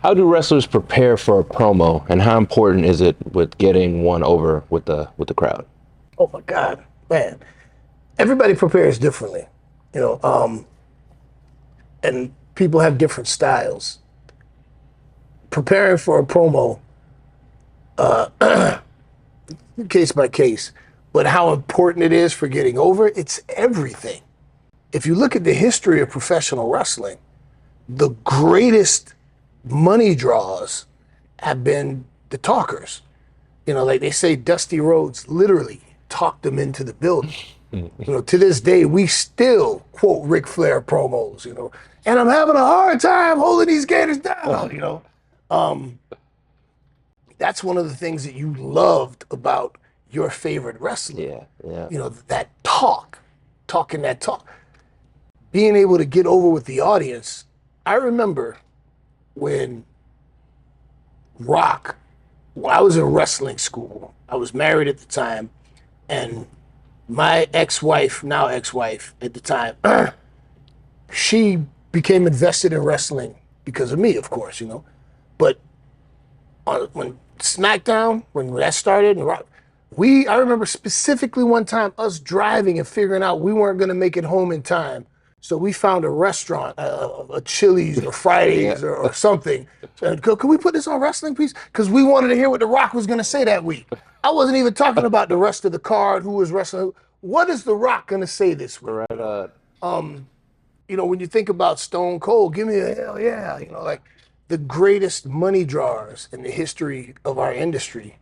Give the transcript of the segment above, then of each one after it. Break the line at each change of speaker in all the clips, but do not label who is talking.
How do wrestlers prepare for a promo, and how important is it with getting one over with the crowd?
Oh my God, man! Everybody prepares differently, you know, and people have different styles. Preparing for a promo, case by case, but how important it is for getting over, it's everything. If you look at the history of professional wrestling, the greatest money draws have been the talkers. You know, like they say, Dusty Rhodes literally talked them into the building. You know, to this day, we still quote Ric Flair promos, you know, and I'm having a hard time holding these gators down, you know. Um, that's one of the things that you loved about your favorite wrestler.
Yeah, yeah.
You know, that talking that talk, being able to get over with the audience. I remember when Rock, when I was in wrestling school, I was married at the time, and my ex-wife, now ex-wife at the time, she became invested in wrestling because of me, of course, you know. But when SmackDown, when that started, and Rock, I remember specifically one time us driving and figuring out we weren't going to make it home in time. So we found a restaurant, a Chili's or Fridays or something. So, could we put this on wrestling, please? Because we wanted to hear what The Rock was going to say that week. I wasn't even talking about the rest of the card, who was wrestling. What is The Rock going to say this week?
Right.
You know, when you think about Stone Cold, give me a hell yeah. You know, like the greatest money drawers in the history of our industry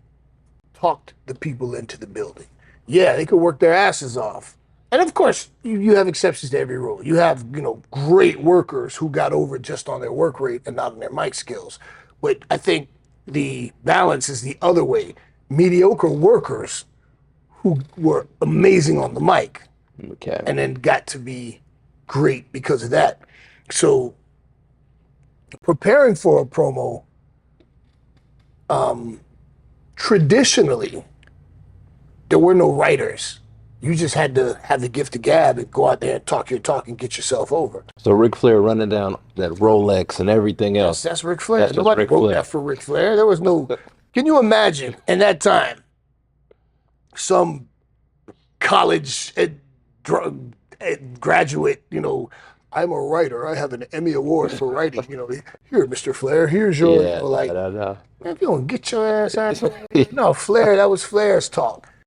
talked the people into the building. Yeah, they could work their asses off. And of course, you have exceptions to every rule. You have, you know, great workers who got over just on their work rate and not on their mic skills. But I think the balance is the other way. Mediocre workers who were amazing on the mic
Okay.
and then got to be great because of that. So preparing for a promo, traditionally, there were no writers. You just had to have the gift of gab and go out there and talk your talk and get yourself over.
So Ric Flair running down that Rolex and everything else.
That's Ric Flair.
That's just
Nobody
Ric
wrote
Flair.
that for Ric Flair. There was no. Can you imagine in that time, some college graduate, you know, I'm a writer. I have an Emmy Award for writing. You know, here, Mr. Flair, here's your,
Yeah,
you know, like,
no.
man, if you don't get your ass out, no, Flair, that was Flair's talk.